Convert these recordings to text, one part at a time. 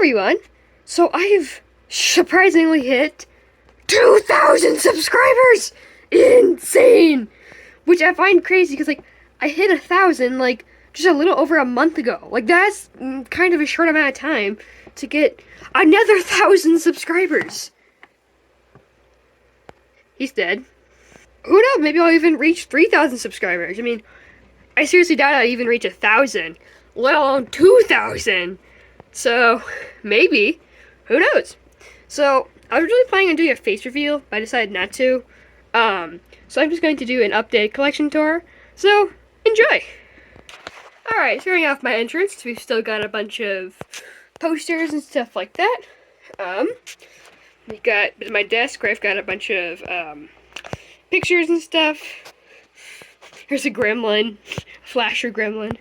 everyone! So I've surprisingly hit 2,000 subscribers! Insane! Which I find crazy because, like, I hit 1,000, like, just a little over a month ago. Like, that's kind of a short amount of time to get another 1,000 subscribers. He's dead. Who knows? Maybe I'll even reach 3,000 subscribers. I mean, I seriously doubt I'll even reach 1,000, let alone 2,000. So, maybe. Who knows? So, I was really planning on doing a face reveal, but I decided not to. So I'm just going to do an updated collection tour. So, enjoy! Alright, starting off my entrance, we've still got a bunch of posters and stuff like that. We've got my desk where I've got a bunch of, pictures and stuff. Here's a gremlin. Flasher gremlin.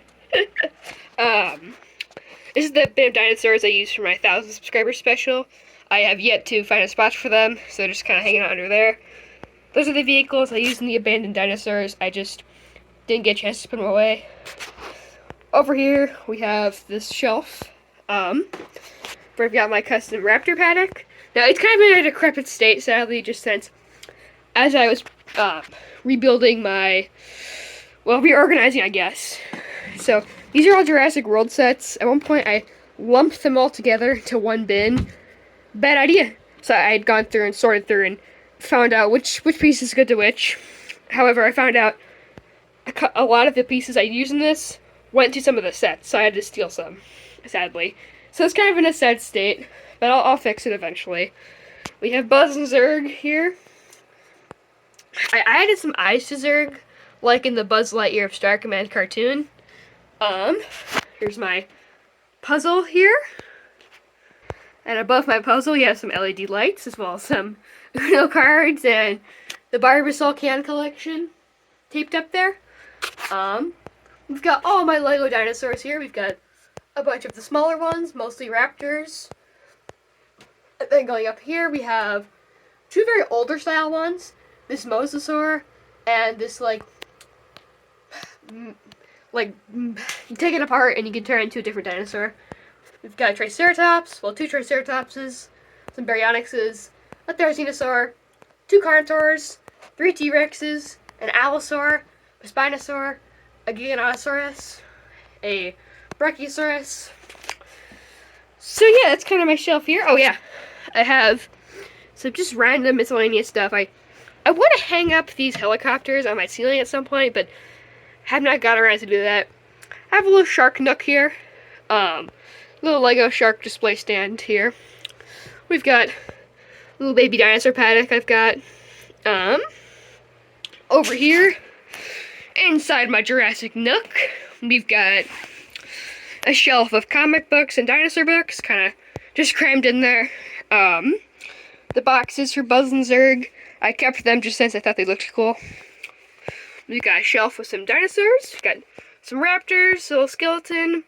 This is the bin of dinosaurs I used for my 1,000 subscriber special. I have yet to find a spot for them, so they're just kind of hanging out under there. Those are the vehicles I used in the abandoned dinosaurs. I just didn't get a chance to put them away. Over here, we have this shelf, where I've got my custom raptor paddock. Now, it's kind of in a decrepit state, sadly, just since as I was rebuilding reorganizing, I guess. So, these are all Jurassic World sets. At one point, I lumped them all together to one bin. Bad idea. So, I had gone through and sorted through and found out which pieces go to which. However, I found out a lot of the pieces I used in this went to some of the sets, so I had to steal some, sadly. So, it's kind of in a sad state, but I'll fix it eventually. We have Buzz and Zurg here. I added some eyes to Zurg, like in the Buzz Lightyear of Star Command cartoon. Here's my puzzle here. And above my puzzle, you have some LED lights, as well as some Uno cards and the Barbasol can collection taped up there. We've got all my Lego dinosaurs here. We've got a bunch of the smaller ones, mostly raptors. And then going up here, we have two very older style ones. This Mosasaur and this, you take it apart and you can turn it into a different dinosaur. We've got a Triceratops, two Triceratopses, some Baryonyxes, a Therizinosaur, two Carnotaurs, three T-Rexes, an Allosaur, a Spinosaur, a Giganotosaurus, a Brachiosaurus. So yeah, that's kind of my shelf here. Oh yeah, I have some just random miscellaneous stuff. I want to hang up these helicopters on my ceiling at some point, but have not got around to do that. I have a little shark nook here. Little Lego shark display stand here. We've got a little baby dinosaur paddock I've got. Over here, inside my Jurassic nook, we've got a shelf of comic books and dinosaur books, kind of just crammed in there. The boxes for Buzz and Zurg, I kept them just since I thought they looked cool. We've got a shelf with some dinosaurs. We've got some raptors, a little skeleton,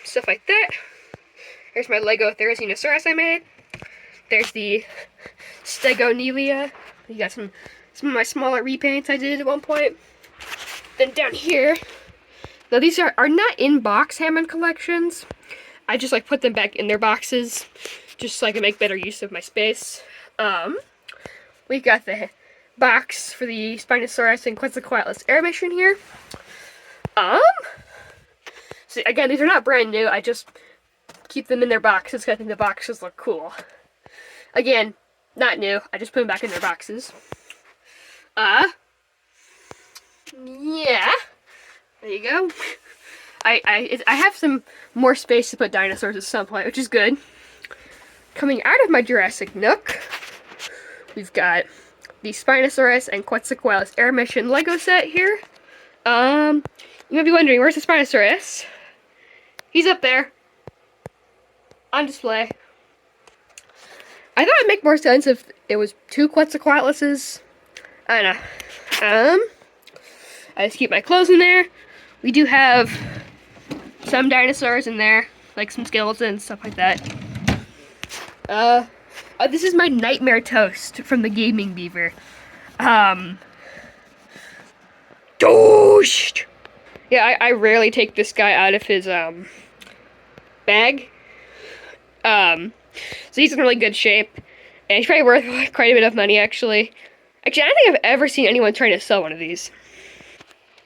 stuff like that. Here's my Lego Therizinosaurus I made. There's the Stegonelia. You got some of my smaller repaints I did at one point. Then down here, now these are not in box Hammond collections. I just put them back in their boxes, just so I can make better use of my space. We've got the box for the Spinosaurus and Quetzalcoatlus air mission here. So again, these are not brand new. I just keep them in their boxes because I think the boxes look cool. Again, not new. I just put them back in their boxes. Yeah. There you go. I have some more space to put dinosaurs at some point, which is good. Coming out of my Jurassic nook, we've got the Spinosaurus and Quetzalcoatlus air mission Lego set here. You might be wondering, where's the Spinosaurus? He's up there. On display. I thought it'd make more sense if it was two Quetzalcoatluses. I don't know. I just keep my clothes in there. We do have some dinosaurs in there, like some skeletons, stuff like that. This is my Nightmare Toast from the Gaming Beaver. Toast! Yeah, I rarely take this guy out of his, bag. So he's in really good shape, and he's probably worth quite a bit of money, actually. Actually, I don't think I've ever seen anyone trying to sell one of these.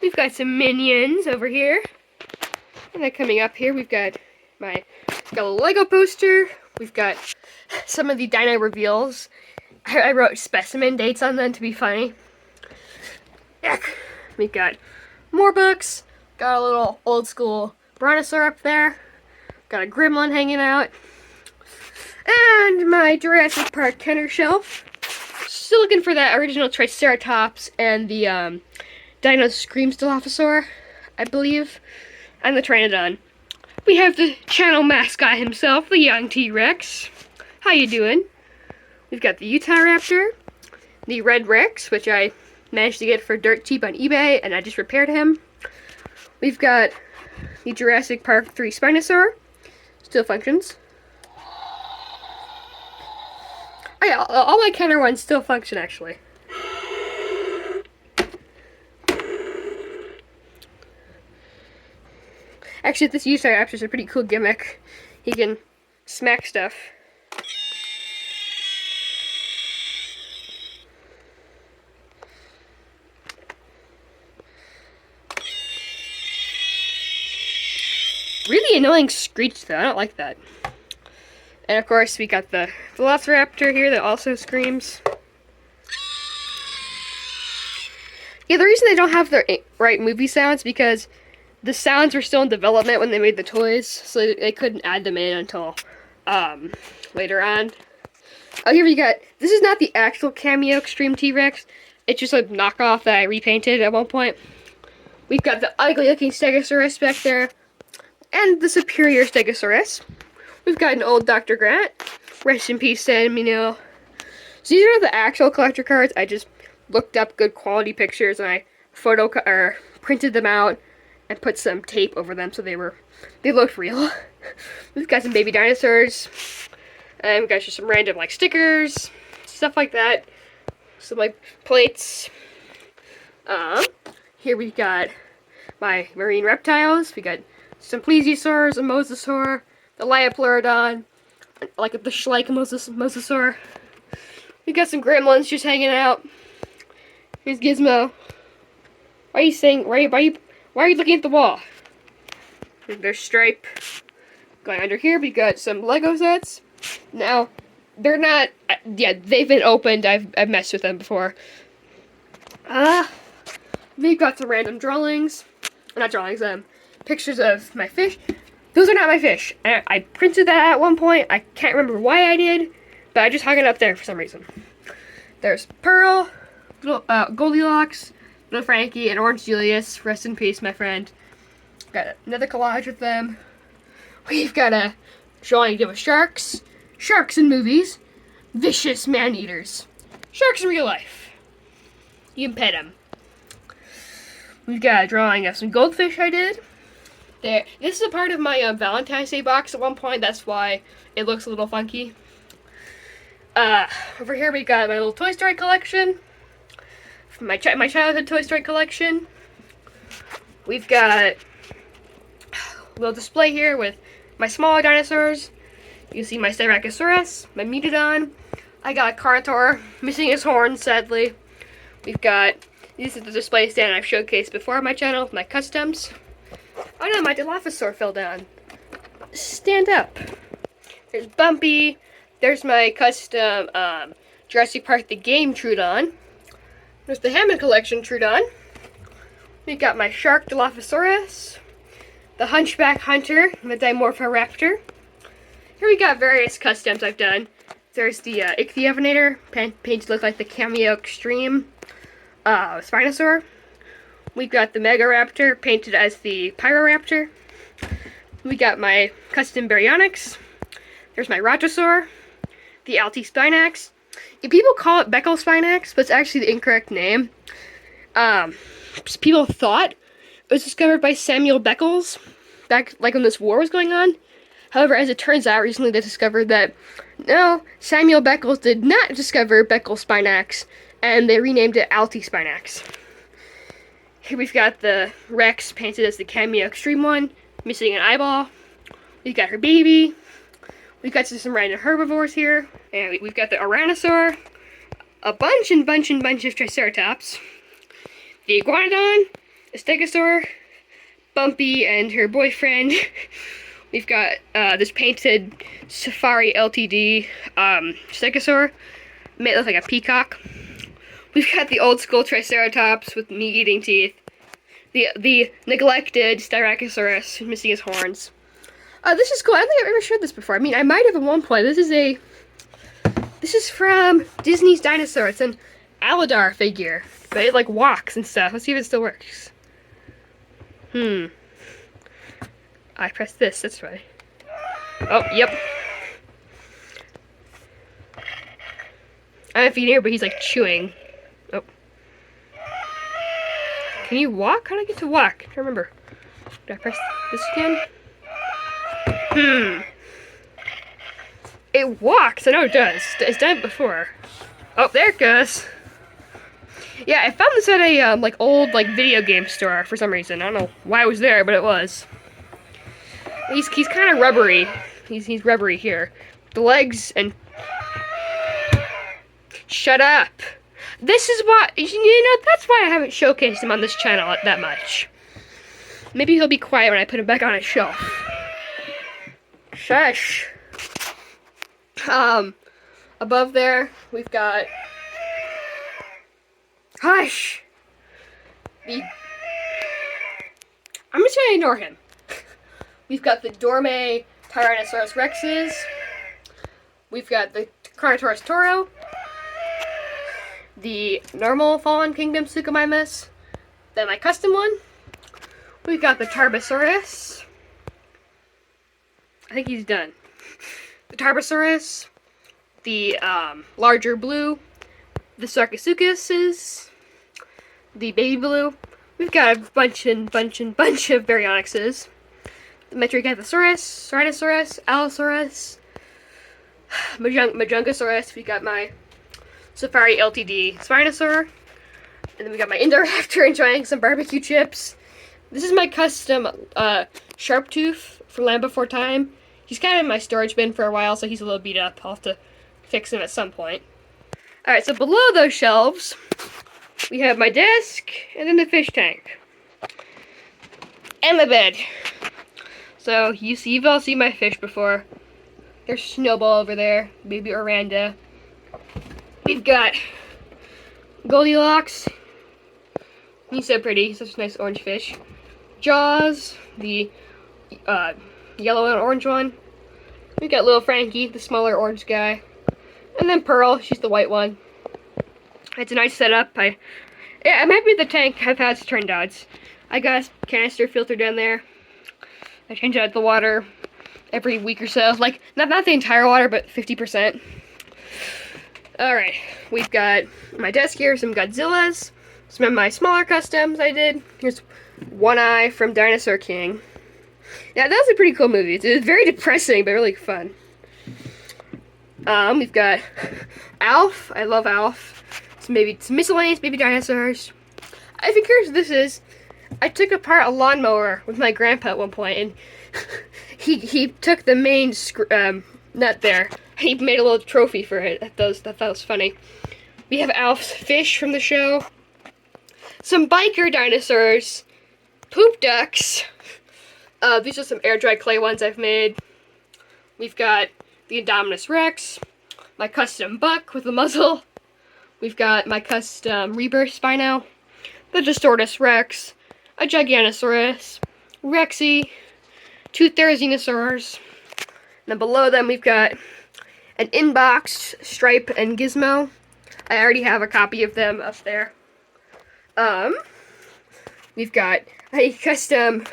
We've got some minions over here. And then coming up here, we've got a Lego poster. We've got some of the dino reveals. I wrote specimen dates on them to be funny. Yuck. We've got more books. Got a little old school Brontosaur up there. Got a Gremlin hanging out. And my Jurassic Park Kenner shelf. Still looking for that original Triceratops and the Dino Scream Dilophosaur, I believe. And the Pteranodon. We have the channel mascot himself, the young T-Rex. How you doing? We've got the Utah Raptor, the Red Rex, which I managed to get for dirt cheap on eBay, and I just repaired him. We've got the Jurassic Park 3 Spinosaur, still functions. Oh yeah, all my Kenner ones still function, actually. Actually, this Utah Raptor is a pretty cool gimmick. He can smack stuff. Really annoying screech, though. I don't like that. And of course, we got the Velociraptor here that also screams. Yeah, the reason they don't have the right movie sounds because the sounds were still in development when they made the toys, so they couldn't add them in until later on. Oh, here we got. This is not the actual cameo Extreme T-Rex. It's just a knockoff that I repainted at one point. We've got the ugly-looking Stegosaurus back there, and the superior Stegosaurus. We've got an old Dr. Grant. Rest in peace, Sam Neill. So these are the actual collector cards. I just looked up good quality pictures and I printed them out and put some tape over them so they looked real. We've got some baby dinosaurs. And we've got just some random like stickers, stuff like that. Some like plates. Here we've got my marine reptiles. We got some plesiosaurs, a mosasaur, the Liopleurodon, like the Schleich mosasaur. We got some gremlins just hanging out. Here's Gizmo. Why are you saying? Why are you looking at the wall? There's Stripe. Going under here, we got some Lego sets. Now, they're not. Yeah, they've been opened. I've messed with them before. We've got some random drawings. Not drawings. Pictures of my fish. Those are not my fish. I printed that at one point. I can't remember why I did, but I just hung it up there for some reason. There's Pearl, Goldilocks, Little Frankie, and Orange Julius. Rest in peace, my friend. Got another collage with them. We've got a drawing of sharks. Sharks in movies. Vicious man-eaters. Sharks in real life. You can pet them. We've got a drawing of some goldfish I did. There. This is a part of my Valentine's Day box at one point. That's why it looks a little funky. Over here we got my little Toy Story collection. My childhood Toy Story collection. We've got a little display here with my smaller dinosaurs. You can see my Styracosaurus, my Megalodon. I got a Carnotaur, missing his horns, sadly. We've got, these are the display stand I've showcased before on my channel, my customs. Oh no, my Dilophosaur fell down. Stand up. There's Bumpy. There's my custom Jurassic Park the Game Trudon. There's the Hammond Collection Trudon. We got my Shark Dilophosaurus. The Hunchback Hunter, the Dimorphoraptor. Here we got various customs I've done. There's the Ichthyovenator, painted to look like the Cameo Extreme Spinosaur. We got the Megaraptor, painted as the Pyroraptor. We got my custom Baryonyx. There's my Rhodosaur, the Altispinax. Yeah, people call it Beckel Spinax, but it's actually the incorrect name. People thought it was discovered by Samuel Beckles back like when this war was going on. However, as it turns out, recently they discovered that no, Samuel Beckles did not discover Beckel Spinax, and they renamed it Altispinax. Here we've got the Rex painted as the Cameo Extreme one, missing an eyeball. We've got her baby. We've got some random herbivores here, and we've got the Tyrannosaur, a bunch of Triceratops, the Iguanodon, a Stegosaur, Bumpy and her boyfriend. We've got this painted Safari LTD Stegosaur, made look like a peacock. We've got the old school Triceratops with meat-eating teeth. The neglected Styracosaurus missing his horns. This is cool. I don't think I've ever showed this before. I mean, I might have at one point. This is from Disney's Dinosaur. It's an Aladar figure, but it like walks and stuff. Let's see if it still works. I pressed this. That's right. Oh, yep. I don't know if you can hear, but he's like chewing. Oh. Can you walk? How do I get to walk? I can't remember. Did I press this again? It walks. I know it does. It's done it before. Oh, there it goes. Yeah, I found this at a like old like video game store for some reason. I don't know why it was there, but it was. He's kind of rubbery. He's rubbery here. The legs and shut up. This is why that's why I haven't showcased him on this channel that much. Maybe he'll be quiet when I put him back on his shelf. Shush. Above there we've got hush. I'm just gonna ignore him. We've got the Dorme Tyrannosaurus Rexes. We've got the Carnotaurus Toro. The normal Fallen Kingdom Suchomimus. Then my custom one. We've got the Tarbosaurus. I think he's done. The Tarbosaurus. The larger blue. The Sarcosuchuses. The baby blue. We've got a bunch of Baryonyxes. The Metriacanthosaurus, Ceratosaurus, Allosaurus, Majungasaurus. We got my Safari LTD Spinosaur. And then we got my Indoraptor enjoying some barbecue chips. This is my custom Sharptooth from Land Before Time. He's kind of in my storage bin for a while, so he's a little beat up. I'll have to fix him at some point. Alright, so below those shelves, we have my desk, and then the fish tank. And my bed. So, you've all seen my fish before. There's Snowball over there, baby Oranda. We've got Goldilocks. He's so pretty, he's such a nice orange fish. Jaws, the yellow and orange one. We've got little Frankie, the smaller orange guy. And then Pearl, she's the white one. It's a nice setup. I'm happy with the tank I've had it turned out. I got a canister filter down there. I change out the water every week or so. Like, not the entire water, but 50%. Alright, we've got my desk here, some Godzillas, some of my smaller customs I did. Here's One Eye from Dinosaur King. Yeah, that was a pretty cool movie. It's very depressing, but really fun. We've got Alf. I love Alf. It's miscellaneous baby dinosaurs. If you're curious what this is, I took apart a lawnmower with my grandpa at one point, and he took the main nut there. He made a little trophy for it. I thought that was funny. We have Alf's fish from the show. Some biker dinosaurs. Poop ducks. These are some air-dried clay ones I've made. We've got the Indominus Rex. My custom buck with a muzzle. We've got my custom Rebirth Spino. The Distortus Rex. A Giganosaurus. Rexy. Two Therizinosaurs. And then below them we've got an inbox Stripe and Gizmo. I already have a copy of them up there. We've got a custom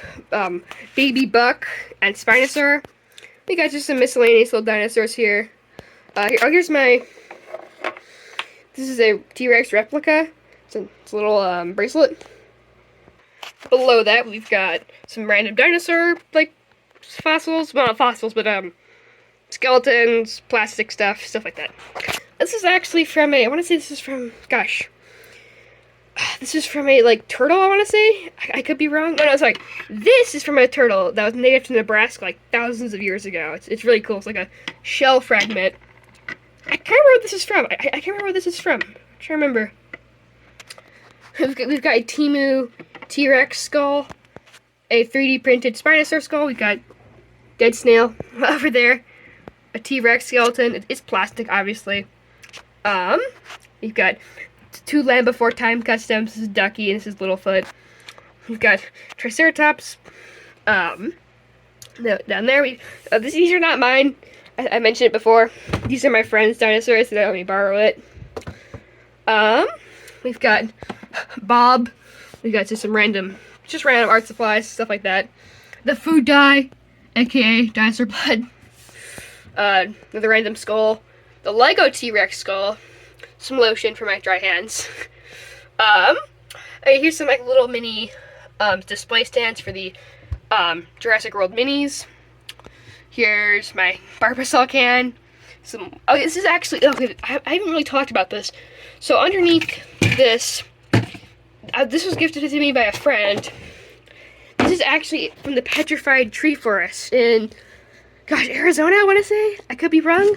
baby buck and Spinosaur. We got just some miscellaneous little dinosaurs here. Here's my. This is a T-Rex replica. It's a little bracelet. Below that, we've got some random dinosaur like fossils. Well, not fossils, but skeletons, plastic stuff like that. This is actually from I want to say this is from, gosh. This is from a like turtle, I want to say. I could be wrong. No, sorry. This is from a turtle that was native to Nebraska like thousands of years ago. It's really cool. It's like a shell fragment. I can't remember what this is from. I can't remember what this is from. I'm trying to remember. We've got a Temu T-Rex skull, a 3D printed Spinosaur skull. We've got dead snail over there, a T-Rex skeleton. It's plastic, obviously. We've got two Land Before Time customs. This is Ducky and this is Littlefoot. We've got Triceratops. Down there, these are not mine. I mentioned it before. These are my friend's dinosaurs, so they let me borrow it. We've got Bob. We've got just random art supplies, stuff like that. The food dye, aka dinosaur blood. The random skull. The Lego T-Rex skull. Some lotion for my dry hands. Here's some like little mini display stands for the Jurassic World minis. Here's my Barbasol can. This is actually, I haven't really talked about this. So underneath this, this was gifted to me by a friend. This is actually from the Petrified Tree Forest in, Arizona, I want to say. I could be wrong. I'm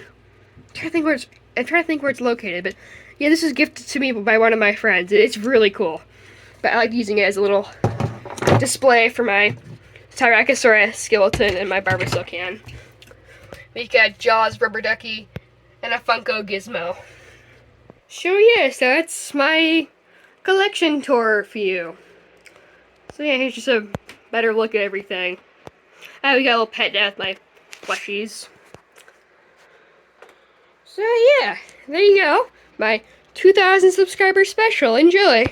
trying to think where it's located, but yeah, this was gifted to me by one of my friends. It's really cool. But I like using it as a little display for my Tyrannosaurus skeleton and my Barbasol can. We got Jaws rubber ducky and a Funko Gizmo. So yeah, so that's my collection tour for you. So yeah, here's just a better look at everything. We got a little pet down with my plushies. So yeah, there you go. My 2,000 subscriber special. Enjoy.